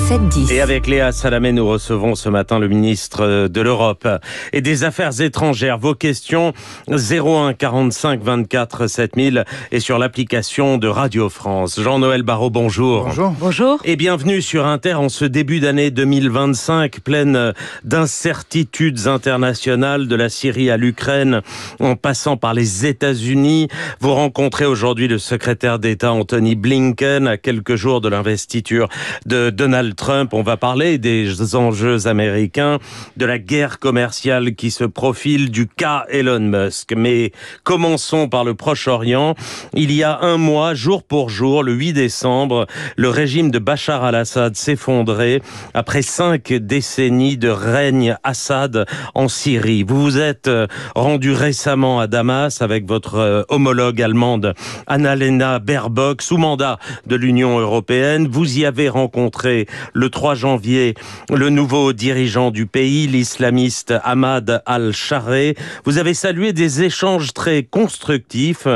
7-10. Et avec Léa Salamé, nous recevons ce matin le ministre de l'Europe et des Affaires étrangères. Vos questions 01 45 24 7000 et sur l'application de Radio France. Jean-Noël Barrot, bonjour. Bonjour. Bonjour. Et bienvenue sur Inter en ce début d'année 2025, pleine d'incertitudes internationales, de la Syrie à l'Ukraine, en passant par les États-Unis. Vous rencontrez aujourd'hui le secrétaire d'État Anthony Blinken à quelques jours de l'investiture de Donald Trump. On va parler des enjeux américains, de la guerre commerciale qui se profile, du cas Elon Musk. Mais commençons par le Proche-Orient. Il y a un mois, jour pour jour, le 8 décembre, le régime de Bachar al-Assad s'effondrait après 5 décennies de règne Assad en Syrie. Vous vous êtes rendu récemment à Damas avec votre homologue allemande Annalena Baerbock, sous mandat de l'Union européenne. Vous y avez rencontré le 3 janvier le nouveau dirigeant du pays, l'islamiste Ahmad al-Chareh. Vous avez salué des échanges très constructifs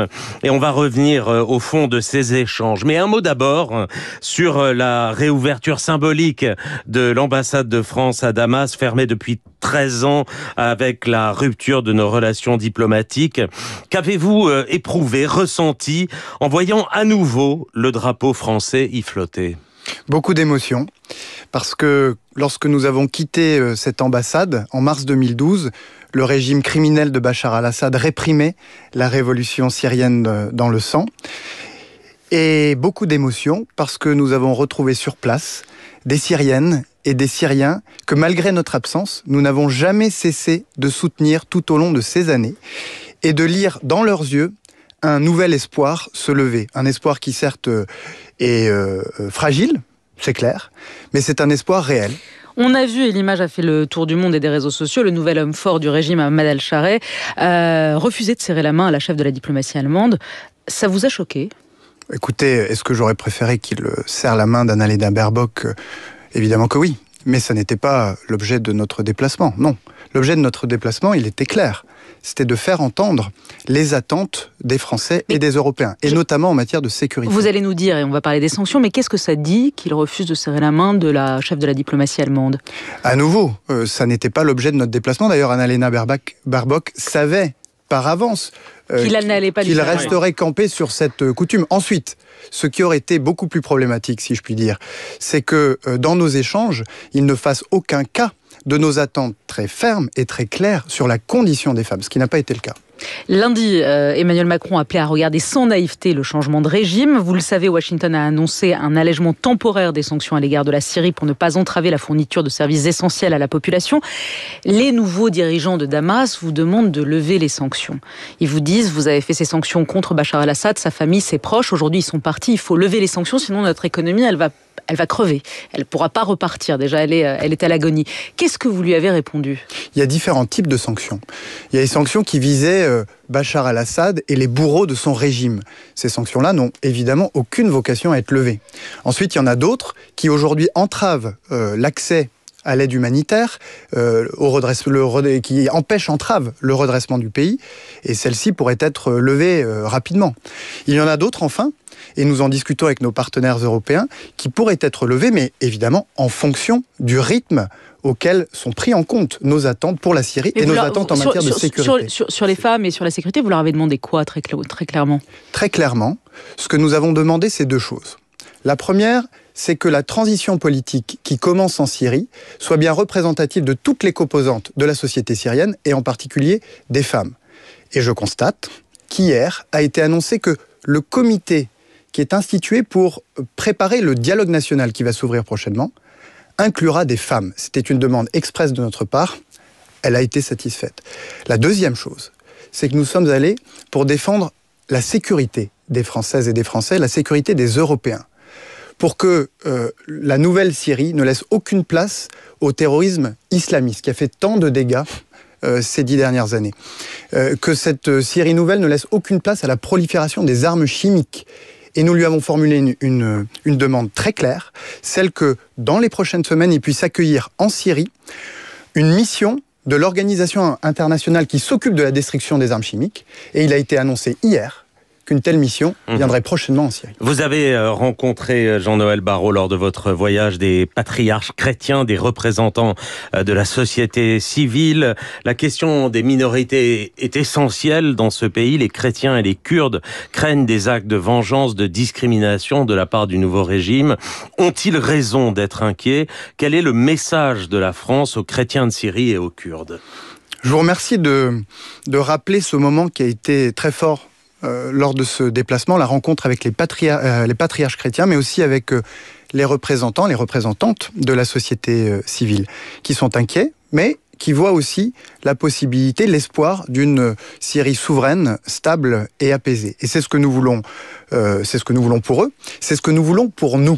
et on va revenir au fond de ces échanges. Mais un mot d'abord sur la réouverture symbolique de l'ambassade de France à Damas, fermée depuis 13 ans avec la rupture de nos relations diplomatiques. Qu'avez-vous éprouvé, ressenti en voyant à nouveau le drapeau français y flotter ? Beaucoup d'émotions, parce que lorsque nous avons quitté cette ambassade, en mars 2012, le régime criminel de Bachar al-Assad réprimait la révolution syrienne dans le sang. Et beaucoup d'émotions, parce que nous avons retrouvé sur place des Syriennes et des Syriens que, malgré notre absence, nous n'avons jamais cessé de soutenir tout au long de ces années, et de lire dans leurs yeux un nouvel espoir se lever. Un espoir qui certes est fragile, c'est clair, mais c'est un espoir réel. On a vu, et l'image a fait le tour du monde et des réseaux sociaux, le nouvel homme fort du régime, Ahmad al-Chareh, refuser de serrer la main à la chef de la diplomatie allemande. Ça vous a choqué ? Écoutez, est-ce que j'aurais préféré qu'il serre la main d'Annalena Baerbock ? Évidemment que oui, mais ça n'était pas l'objet de notre déplacement, non. L'objet de notre déplacement, il était clair. C'était de faire entendre les attentes des Français et des Européens, et notamment en matière de sécurité. Vous allez nous dire, et on va parler des sanctions, mais qu'est-ce que ça dit qu'il refuse de serrer la main de la chef de la diplomatie allemande ? À nouveau, ça n'était pas l'objet de notre déplacement. D'ailleurs, Annalena Baerbock savait par avance qu'il resterait campé sur cette coutume. Ensuite, ce qui aurait été beaucoup plus problématique, si je puis dire, c'est que dans nos échanges, il ne fasse aucun cas de nos attentes très fermes et très claires sur la condition des femmes, ce qui n'a pas été le cas. Lundi, Emmanuel Macron appelait à regarder sans naïveté le changement de régime. Vous le savez, Washington a annoncé un allègement temporaire des sanctions à l'égard de la Syrie pour ne pas entraver la fourniture de services essentiels à la population. Les nouveaux dirigeants de Damas vous demandent de lever les sanctions. Ils vous disent, vous avez fait ces sanctions contre Bachar al-Assad, sa famille, ses proches. Aujourd'hui, ils sont partis. Il faut lever les sanctions, sinon notre économie, elle va crever. Elle ne pourra pas repartir. Déjà, elle est à l'agonie. Qu'est-ce que vous lui avez répondu ? Il y a différents types de sanctions. Il y a les sanctions qui visaient Bachar al-Assad et les bourreaux de son régime. Ces sanctions-là n'ont évidemment aucune vocation à être levées. Ensuite, il y en a d'autres qui aujourd'hui entravent l'accès à l'aide humanitaire, qui entravent le redressement du pays, et celles-ci pourraient être levées rapidement. Il y en a d'autres, enfin, et nous en discutons avec nos partenaires européens, qui pourraient être levées, mais évidemment en fonction du rythme auquel sont pris en compte nos attentes pour la Syrie et nos attentes en matière de sécurité. Sur les femmes et sur la sécurité, vous leur avez demandé quoi très clairement ? Très clairement, ce que nous avons demandé, c'est 2 choses. La première, c'est que la transition politique qui commence en Syrie soit bien représentative de toutes les composantes de la société syrienne, et en particulier des femmes. Et je constate qu'hier a été annoncé que le comité qui est institué pour préparer le dialogue national qui va s'ouvrir prochainement inclura des femmes. C'était une demande expresse de notre part. Elle a été satisfaite. La deuxième chose, c'est que nous sommes allés pour défendre la sécurité des Françaises et des Français, la sécurité des Européens, pour que la nouvelle Syrie ne laisse aucune place au terrorisme islamiste qui a fait tant de dégâts ces 10 dernières années. Que cette Syrie nouvelle ne laisse aucune place à la prolifération des armes chimiques. Et nous lui avons formulé une demande très claire, celle que dans les prochaines semaines, il puisse accueillir en Syrie une mission de l'organisation internationale qui s'occupe de la destruction des armes chimiques. Et il a été annoncé hier qu'une telle mission viendrait prochainement en Syrie. Vous avez rencontré, Jean-Noël Barrot, lors de votre voyage, des patriarches chrétiens, des représentants de la société civile. La question des minorités est essentielle dans ce pays. Les chrétiens et les Kurdes craignent des actes de vengeance, de discrimination de la part du nouveau régime. Ont-ils raison d'être inquiets? Quel est le message de la France aux chrétiens de Syrie et aux Kurdes? Je vous remercie de rappeler ce moment qui a été très fort lors de ce déplacement, la rencontre avec les patriarches chrétiens, mais aussi avec les représentants, les représentantes de la société civile, qui sont inquiets, mais qui voient aussi la possibilité, l'espoir d'une Syrie souveraine, stable et apaisée. Et c'est ce que nous voulons pour eux, c'est ce que nous voulons pour nous.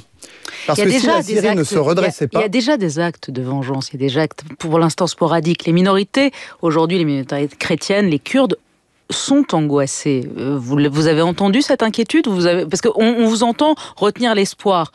Parce que si la Syrie ne se redressait pas... Il y a déjà des actes de vengeance, il y a des actes pour l'instant sporadiques. Les minorités, aujourd'hui les minorités chrétiennes, les Kurdes, sont angoissés. Vous avez entendu cette inquiétude? Parce qu'on vous entend retenir l'espoir.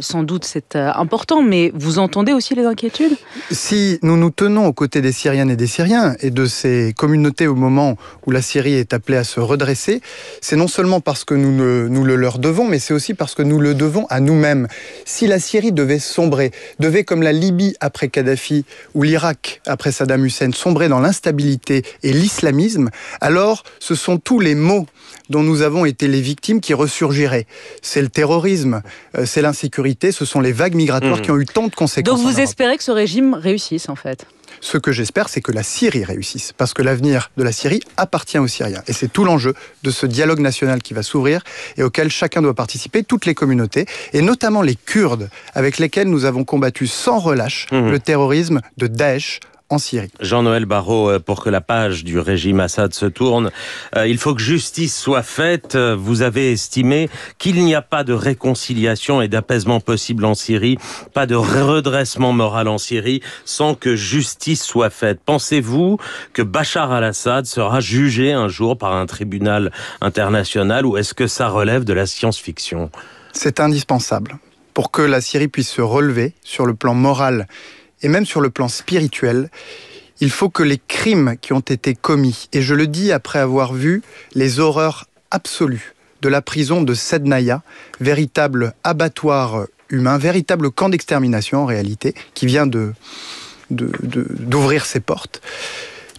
Sans doute c'est important, mais vous entendez aussi les inquiétudes? Si nous nous tenons aux côtés des Syriennes et des Syriens et de ces communautés au moment où la Syrie est appelée à se redresser, c'est non seulement parce que nous le leur devons, mais c'est aussi parce que nous le devons à nous-mêmes. Si la Syrie devait sombrer, devait comme la Libye après Kadhafi ou l'Irak après Saddam Hussein sombrer dans l'instabilité et l'islamisme, alors ce sont tous les maux dont nous avons été les victimes qui ressurgiraient. C'est le terrorisme, c'est l'insécurité, ce sont les vagues migratoires qui ont eu tant de conséquences. Donc vous espérez que ce régime réussisse en fait? Ce que j'espère, c'est que la Syrie réussisse, parce que l'avenir de la Syrie appartient aux Syriens. Et c'est tout l'enjeu de ce dialogue national qui va s'ouvrir et auquel chacun doit participer, toutes les communautés, et notamment les Kurdes, avec lesquels nous avons combattu sans relâche le terrorisme de Daesh en Syrie. Jean-Noël Barrot, pour que la page du régime Assad se tourne, il faut que justice soit faite. Vous avez estimé qu'il n'y a pas de réconciliation et d'apaisement possible en Syrie, pas de redressement moral en Syrie, sans que justice soit faite. Pensez-vous que Bachar al-Assad sera jugé un jour par un tribunal international, ou est-ce que ça relève de la science-fiction? C'est indispensable pour que la Syrie puisse se relever sur le plan moral et même sur le plan spirituel. Il faut que les crimes qui ont été commis, et je le dis après avoir vu les horreurs absolues de la prison de Sednaya, véritable abattoir humain, véritable camp d'extermination en réalité, qui vient d'ouvrir ses portes.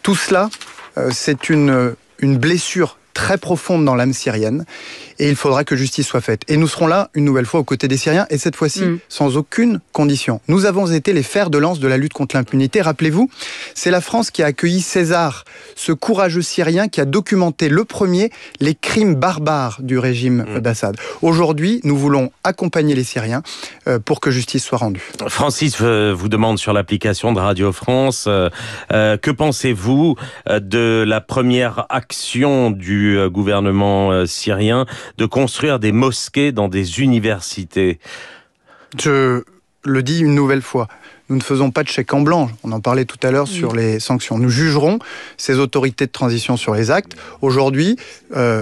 Tout cela, c'est une blessure très profonde dans l'âme syrienne, et il faudra que justice soit faite. Et nous serons là, une nouvelle fois, aux côtés des Syriens, et cette fois-ci, sans aucune condition. Nous avons été les fers de lance de la lutte contre l'impunité. Rappelez-vous, c'est la France qui a accueilli César, ce courageux Syrien qui a documenté le premier les crimes barbares du régime d'Assad. Aujourd'hui, nous voulons accompagner les Syriens pour que justice soit rendue. Francis vous demande sur l'application de Radio France, que pensez-vous de la première action du gouvernement syrien de construire des mosquées dans des universités? Je le dis une nouvelle fois, nous ne faisons pas de chèque en blanc. On en parlait tout à l'heure sur les sanctions. Nous jugerons ces autorités de transition sur les actes. Aujourd'hui,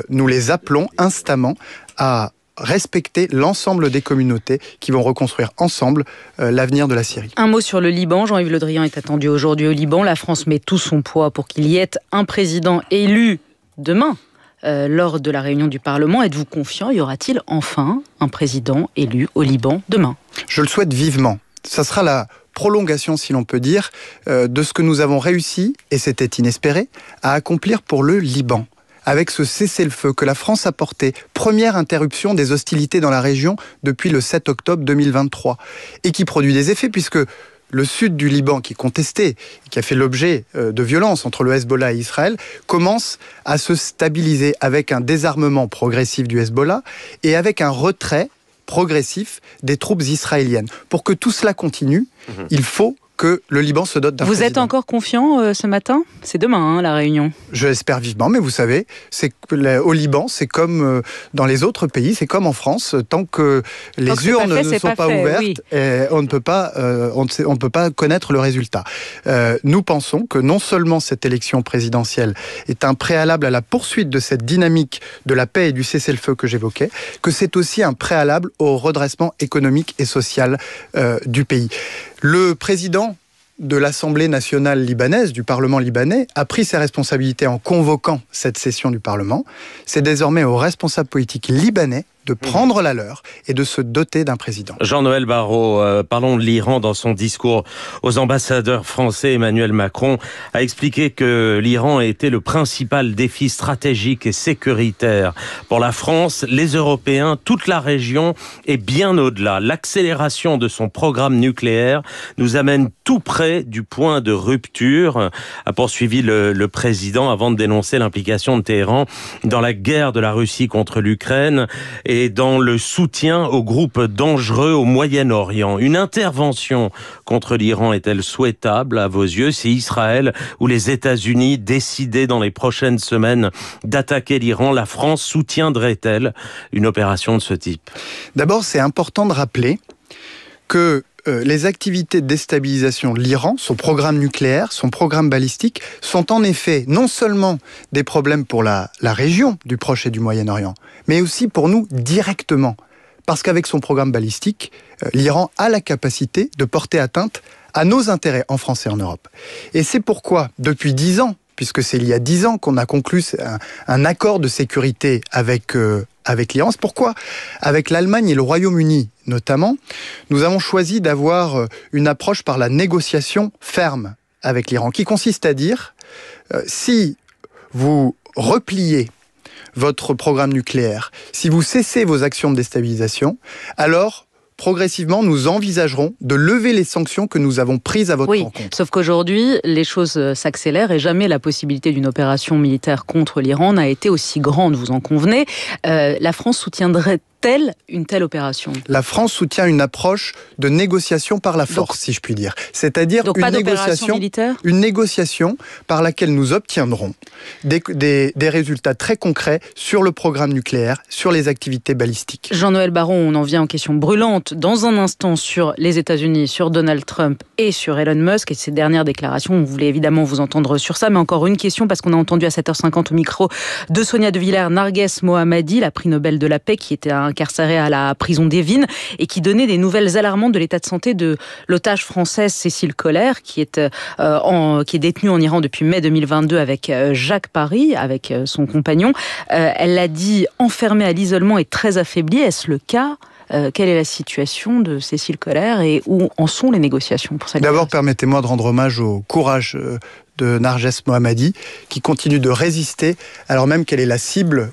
nous les appelons instamment à respecter l'ensemble des communautés qui vont reconstruire ensemble l'avenir de la Syrie. Un mot sur le Liban. Jean-Yves Le Drian est attendu aujourd'hui au Liban. La France met tout son poids pour qu'il y ait un président élu demain. Lors de la réunion du Parlement, êtes-vous confiant? Y aura-t-il enfin un président élu au Liban demain? Je le souhaite vivement. Ça sera la prolongation, si l'on peut dire, de ce que nous avons réussi, et c'était inespéré, à accomplir pour le Liban. Avec ce cessez-le-feu que la France a porté, première interruption des hostilités dans la région depuis le 7 octobre 2023, et qui produit des effets puisque le sud du Liban, qui est contesté, qui a fait l'objet de violences entre le Hezbollah et Israël, commence à se stabiliser avec un désarmement progressif du Hezbollah et avec un retrait progressif des troupes israéliennes. Pour que tout cela continue, il faut que le Liban se dote d'un président. Vous êtes encore confiant ce matin? C'est demain, la réunion. Je l'espère vivement, mais vous savez, au Liban, c'est comme dans les autres pays, c'est comme en France, tant que les urnes ne sont pas ouvertes, on ne peut pas connaître le résultat. Nous pensons que non seulement cette élection présidentielle est un préalable à la poursuite de cette dynamique de la paix et du cessez-le-feu que j'évoquais, que c'est aussi un préalable au redressement économique et social du pays. Le président de l'Assemblée nationale libanaise, du Parlement libanais, a pris ses responsabilités en convoquant cette session du Parlement. C'est désormais aux responsables politiques libanais de prendre la leur et de se doter d'un président. Jean-Noël Barrot, parlons de l'Iran. Dans son discours aux ambassadeurs français, Emmanuel Macron a expliqué que l'Iran a été le principal défi stratégique et sécuritaire pour la France, les Européens, toute la région et bien au-delà. L'accélération de son programme nucléaire nous amène tout près du point de rupture, a poursuivi le président avant de dénoncer l'implication de Téhéran dans la guerre de la Russie contre l'Ukraine et dans le soutien aux groupes dangereux au Moyen-Orient. Une intervention contre l'Iran est-elle souhaitable à vos yeux si Israël ou les États-Unis décidaient dans les prochaines semaines d'attaquer l'Iran? La France soutiendrait-elle une opération de ce type? D'abord, c'est important de rappeler que les activités de déstabilisation de l'Iran, son programme nucléaire, son programme balistique, sont en effet non seulement des problèmes pour la région du Proche et du Moyen-Orient, mais aussi pour nous directement. Parce qu'avec son programme balistique, l'Iran a la capacité de porter atteinte à nos intérêts en France et en Europe. Et c'est pourquoi, depuis 10 ans, puisque c'est il y a 10 ans qu'on a conclu un accord de sécurité avec l'Iran. C'est pourquoi, avec l'Allemagne et le Royaume-Uni notamment, nous avons choisi d'avoir une approche par la négociation ferme avec l'Iran, qui consiste à dire, si vous repliez votre programme nucléaire, si vous cessez vos actions de déstabilisation, alors progressivement, nous envisagerons de lever les sanctions que nous avons prises à votre rencontre. Sauf qu'aujourd'hui, les choses s'accélèrent et jamais la possibilité d'une opération militaire contre l'Iran n'a été aussi grande, vous en convenez. La France soutiendrait-elle une telle opération? La France soutient une approche de négociation par la force, si je puis dire. C'est-à-dire une négociation par laquelle nous obtiendrons des résultats très concrets sur le programme nucléaire, sur les activités balistiques. Jean-Noël Barrot, on en vient aux questions brûlantes dans un instant sur les États-Unis, sur Donald Trump et sur Elon Musk et ses dernières déclarations. On voulait évidemment vous entendre sur ça, mais encore une question, parce qu'on a entendu à 7h50 au micro de Sonia De Villers Narges Mohammadi, la prix Nobel de la paix, qui était incarcérée à la prison d'Evin et qui donnait des nouvelles alarmantes de l'état de santé de l'otage française Cécile Kohler, qui est détenue en Iran depuis mai 2022 avec Jacques Paris, avec son compagnon. Elle l'a dit, enfermée à l'isolement et très affaiblie. Est-ce le cas? Quelle est la situation de Cécile Kohler et où en sont les négociations pour cette D'abord, permettez-moi de rendre hommage au courage de Narges Mohammadi, qui continue de résister, alors même qu'elle est la cible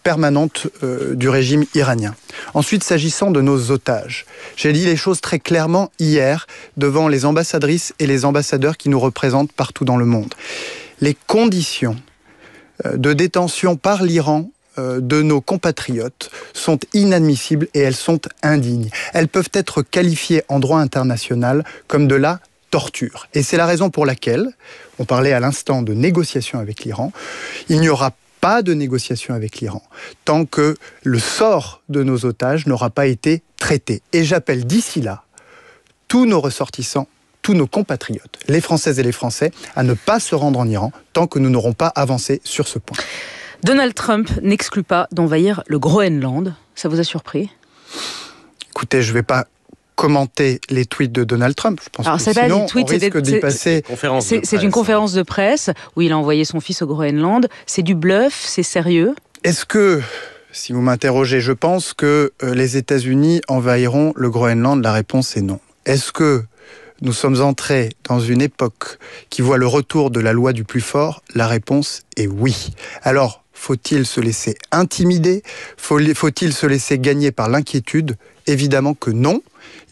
permanente du régime iranien. Ensuite, s'agissant de nos otages, j'ai dit les choses très clairement hier devant les ambassadrices et les ambassadeurs qui nous représentent partout dans le monde. Les conditions de détention par l'Iran de nos compatriotes sont inadmissibles et elles sont indignes. Elles peuvent être qualifiées en droit international comme de la torture. Et c'est la raison pour laquelle, on parlait à l'instant de négociation avec l'Iran, il n'y aura pas de négociation avec l'Iran tant que le sort de nos otages n'aura pas été traité. Et j'appelle d'ici là tous nos ressortissants, tous nos compatriotes, les Françaises et les Français, à ne pas se rendre en Iran tant que nous n'aurons pas avancé sur ce point. Donald Trump n'exclut pas d'envahir le Groenland. Ça vous a surpris? Écoutez, je ne vais pas commenter les tweets de Donald Trump. Je pense que sinon, on risque d'y passer... C'est une conférence de presse où il a envoyé son fils au Groenland. C'est du bluff, c'est sérieux? Est-ce que, si vous m'interrogez, je pense que les États-Unis envahiront le Groenland? La réponse est non. Est-ce que nous sommes entrés dans une époque qui voit le retour de la loi du plus fort? La réponse est oui. Alors, faut-il se laisser intimider? Faut-il se laisser gagner par l'inquiétude? Évidemment que non.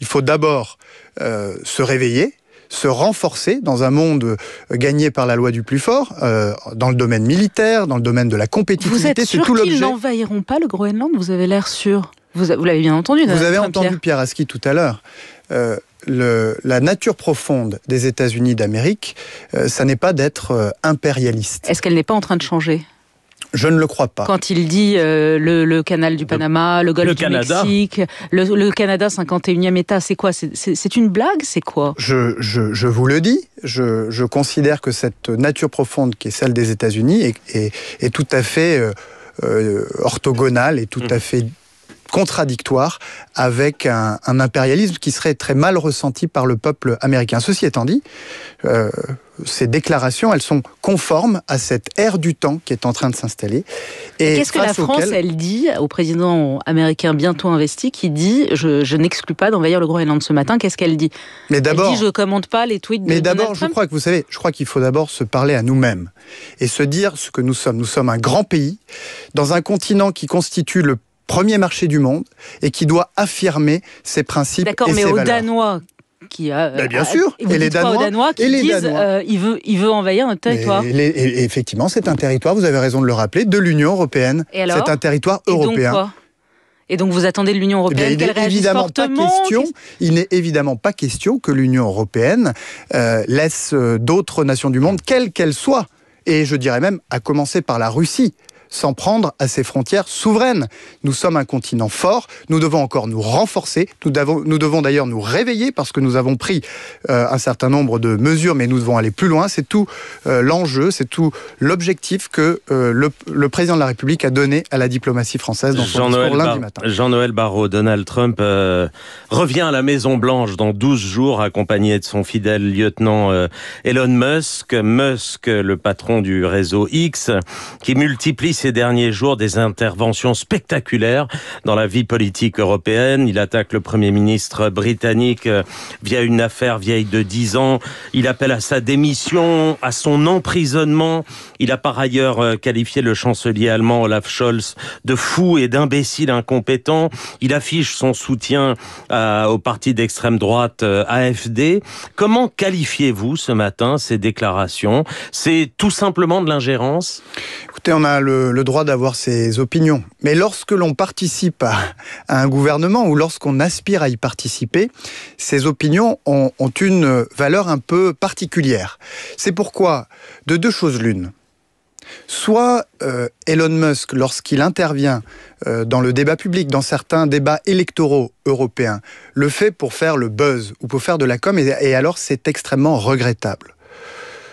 Il faut d'abord se réveiller, se renforcer dans un monde gagné par la loi du plus fort, dans le domaine militaire, dans le domaine de la compétitivité. Vous êtes sûr qu'ils n'envahiront pas le Groenland? Vous avez l'air sûr. Vous l'avez bien entendu. Vous avez entendu Pierre Aski tout à l'heure. La nature profonde des États-Unis d'Amérique, ça n'est pas d'être impérialiste. Est-ce qu'elle n'est pas en train de changer? Je ne le crois pas. Quand il dit le canal du Panama, le golfe du Mexique, le Canada, 51e État, c'est quoi? C'est une blague? C'est quoi? Je vous le dis, je considère que cette nature profonde qui est celle des États-Unis est tout à fait orthogonale et tout à fait contradictoire avec un impérialisme qui serait très mal ressenti par le peuple américain. Ceci étant dit, ces déclarations, elles sont conformes à cette ère du temps qui est en train de s'installer. Et qu'est-ce que la France, elle dit au président américain bientôt investi, qui dit « je n'exclus pas d'envahir le Groenland » ce matin? Qu'est-ce qu'elle dit? Elle dit « je ne commente pas les tweets de Donald Trump ». Mais d'abord, je crois qu'il faut d'abord se parler à nous-mêmes et se dire ce que nous sommes. Nous sommes un grand pays, dans un continent qui constitue le premier marché du monde et qui doit affirmer ses principes et ses valeurs. D'accord, mais aux Danois bien sûr, et les Danois qui disent il veut envahir notre territoire. Et effectivement, c'est un territoire, vous avez raison de le rappeler, de l'Union européenne. C'est un territoire européen. Et donc vous attendez de l'Union européenne qu'elle réagisse fortement? Il n'est évidemment pas question que l'Union européenne laisse d'autres nations du monde, quelles qu'elles soient, et je dirais même à commencer par la Russie, s'en prendre à ses frontières souveraines. Nous sommes un continent fort, nous devons encore nous renforcer, nous devons d'ailleurs nous réveiller parce que nous avons pris un certain nombre de mesures, mais nous devons aller plus loin. C'est tout l'enjeu, c'est tout l'objectif que le président de la République a donné à la diplomatie française dans son discours lundi matin. Jean-Noël Barrot, Donald Trump revient à la Maison-Blanche dans 12 jours, accompagné de son fidèle lieutenant Elon Musk. Musk, le patron du réseau X, qui multiplie ces derniers jours des interventions spectaculaires dans la vie politique européenne. Il attaque le Premier ministre britannique via une affaire vieille de 10 ans. Il appelle à sa démission, à son emprisonnement. Il a par ailleurs qualifié le chancelier allemand Olaf Scholz de fou et d'imbécile incompétent. Il affiche son soutien au parti d'extrême droite AfD. Comment qualifiez-vous ce matin ces déclarations? C'est tout simplement de l'ingérence? Écoutez, on a le droit d'avoir ses opinions. Mais lorsque l'on participe à un gouvernement ou lorsqu'on aspire à y participer, ces opinions ont une valeur un peu particulière. C'est pourquoi, de deux choses l'une. Soit Elon Musk, lorsqu'il intervient dans le débat public, dans certains débats électoraux européens, le fait pour faire le buzz ou pour faire de la com, et alors c'est extrêmement regrettable.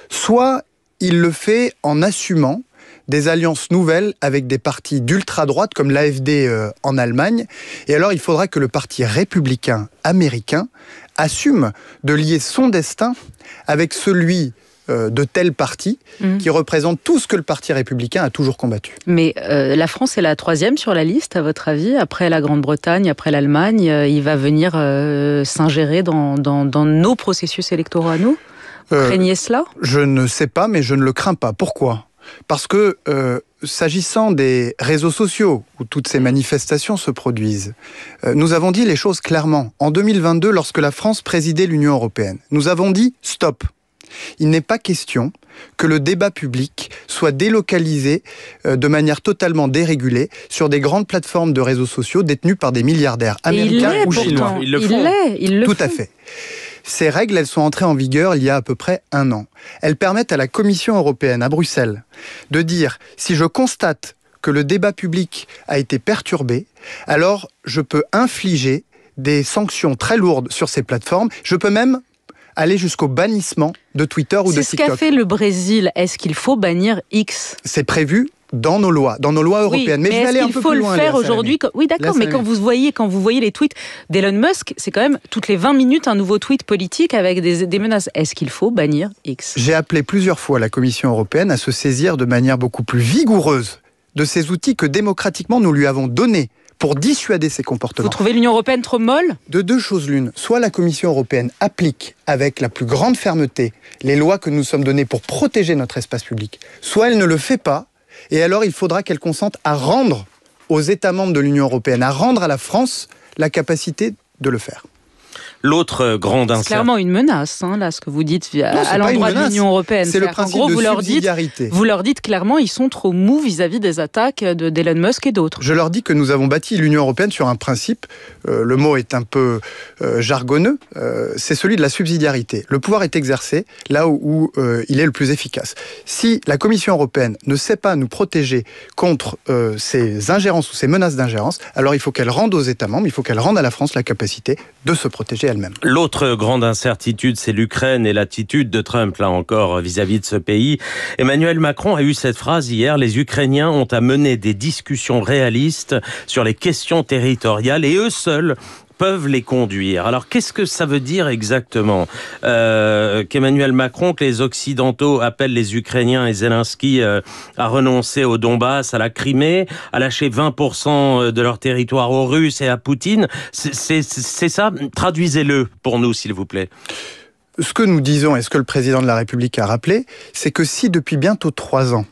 Soit il le fait en assumant des alliances nouvelles avec des partis d'ultra-droite comme l'AfD en Allemagne. Et alors, il faudra que le parti républicain américain assume de lier son destin avec celui de tel parti qui représente tout ce que le parti républicain a toujours combattu. Mais la France est la 3e sur la liste, à votre avis? Après la Grande-Bretagne, après l'Allemagne, il va venir s'ingérer dans nos processus électoraux à nous? Craignez cela? Je ne sais pas, mais je ne le crains pas. Pourquoi? Parce que, s'agissant des réseaux sociaux, où toutes ces manifestations se produisent, nous avons dit les choses clairement. En 2022, lorsque la France présidait l'Union européenne, nous avons dit « stop ». Il n'est pas question que le débat public soit délocalisé de manière totalement dérégulée sur des grandes plateformes de réseaux sociaux détenues par des milliardaires américains ou chinois. Ils le font. Tout à fait. Ces règles, elles sont entrées en vigueur il y a à peu près 1 an. Elles permettent à la Commission européenne, à Bruxelles, de dire si je constate que le débat public a été perturbé, alors je peux infliger des sanctions très lourdes sur ces plateformes. Je peux même aller jusqu'au bannissement de Twitter ou de TikTok. C'est ce qu'a fait le Brésil. Est-ce qu'il faut bannir X? C'est prévu dans nos lois européennes. Mais je vais aller un peu plus loin. Est-ce qu'il faut le faire aujourd'hui? Oui, d'accord, mais quand vous voyez les tweets d'Elon Musk, c'est quand même toutes les 20 minutes un nouveau tweet politique avec des menaces. Est-ce qu'il faut bannir X? J'ai appelé plusieurs fois la Commission européenne à se saisir de manière beaucoup plus vigoureuse de ces outils que démocratiquement nous lui avons donnés pour dissuader ces comportements. Vous trouvez l'Union européenne trop molle? De deux choses l'une. Soit la Commission européenne applique avec la plus grande fermeté les lois que nous sommes données pour protéger notre espace public, soit elle ne le fait pas, et alors il faudra qu'elle consente à rendre aux États membres de l'Union européenne, à rendre à la France la capacité de le faire. L'autre grande incertitude. C'est clairement une menace, là, ce que vous dites à l'endroit de l'Union européenne. C'est le principe de subsidiarité. Vous leur dites clairement, ils sont trop mous vis-à-vis des attaques d'Elon Musk et d'autres. Je leur dis que nous avons bâti l'Union européenne sur un principe, le mot est un peu jargonneux, c'est celui de la subsidiarité. Le pouvoir est exercé là où il est le plus efficace. Si la Commission européenne ne sait pas nous protéger contre ces ingérences ou ces menaces d'ingérence, alors il faut qu'elle rende aux États membres, il faut qu'elle rende à la France la capacité de se protéger elle-même. L'autre grande incertitude, c'est l'Ukraine et l'attitude de Trump, là encore, vis-à-vis de ce pays. Emmanuel Macron a eu cette phrase hier: les Ukrainiens ont à mener des discussions réalistes sur les questions territoriales et eux seuls peuvent les conduire. Alors, qu'est-ce que ça veut dire exactement qu'Emmanuel Macron, que les Occidentaux appellent les Ukrainiens et Zelensky à renoncer au Donbass, à la Crimée, à lâcher 20% de leur territoire aux Russes et à Poutine? C'est ça? Traduisez-le pour nous, s'il vous plaît. Ce que nous disons et ce que le président de la République a rappelé, c'est que si depuis bientôt 3 ans,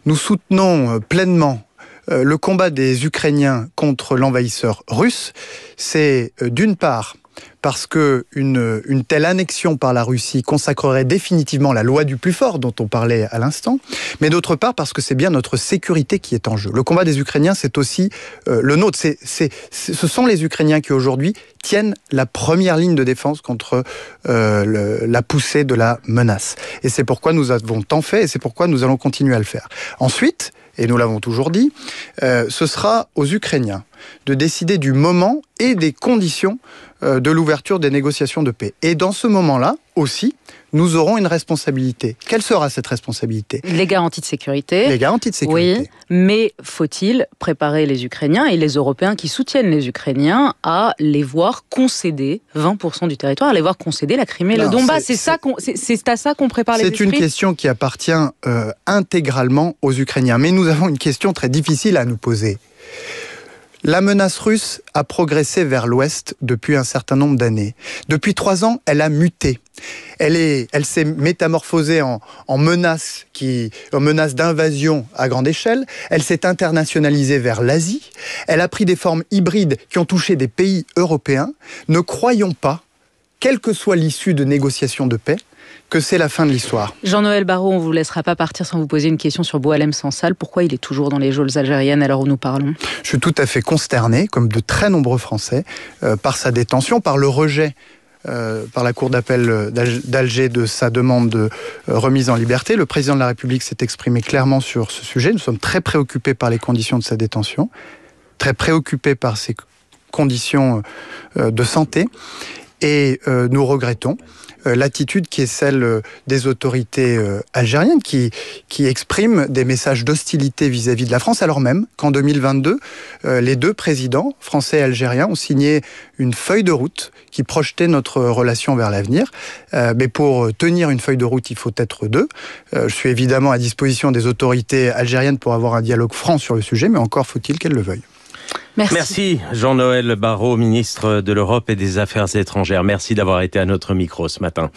nous soutenons pleinement le combat des Ukrainiens contre l'envahisseur russe, c'est d'une part parce que une telle annexion par la Russie consacrerait définitivement la loi du plus fort dont on parlait à l'instant, mais d'autre part parce que c'est bien notre sécurité qui est en jeu. Le combat des Ukrainiens, c'est aussi le nôtre. Ce sont les Ukrainiens qui aujourd'hui tiennent la première ligne de défense contre la poussée de la menace. Et c'est pourquoi nous avons tant fait et c'est pourquoi nous allons continuer à le faire. Ensuite, et nous l'avons toujours dit, ce sera aux Ukrainiens de décider du moment et des conditions de l'ouverture des négociations de paix. Et dans ce moment-là aussi, nous aurons une responsabilité. Quelle sera cette responsabilité ? Les garanties de sécurité. Les garanties de sécurité. Oui, mais faut-il préparer les Ukrainiens et les Européens qui soutiennent les Ukrainiens à les voir concéder 20% du territoire, à les voir concéder la Crimée et le Donbass? C'est à ça qu'on prépare les esprits. C'est une question qui appartient intégralement aux Ukrainiens. Mais nous avons une question très difficile à nous poser. La menace russe a progressé vers l'ouest depuis un certain nombre d'années. Depuis 3 ans, elle a muté. Elle s'est métamorphosée en menace d'invasion à grande échelle. Elle s'est internationalisée vers l'Asie. Elle a pris des formes hybrides qui ont touché des pays européens. Ne croyons pas, quelle que soit l'issue de négociations de paix, que c'est la fin de l'histoire. Jean-Noël Barrot, on ne vous laissera pas partir sans vous poser une question sur Boualem Sansal. Pourquoi il est toujours dans les geôles algériennes à l'heure où nous parlons? Je suis tout à fait consterné, comme de très nombreux Français, par sa détention, par le rejet par la Cour d'appel d'Alger de sa demande de remise en liberté. Le président de la République s'est exprimé clairement sur ce sujet. Nous sommes très préoccupés par les conditions de sa détention, très préoccupés par ses conditions de santé, et nous regrettons l'attitude qui est celle des autorités algériennes qui expriment des messages d'hostilité vis-à-vis de la France, alors même qu'en 2022, les 2 présidents, français et algériens, ont signé une feuille de route qui projetait notre relation vers l'avenir. Mais pour tenir une feuille de route, il faut être 2. Je suis évidemment à disposition des autorités algériennes pour avoir un dialogue franc sur le sujet, mais encore faut-il qu'elles le veuillent. Merci Jean-Noël Barrot, ministre de l'Europe et des Affaires étrangères. Merci d'avoir été à notre micro ce matin.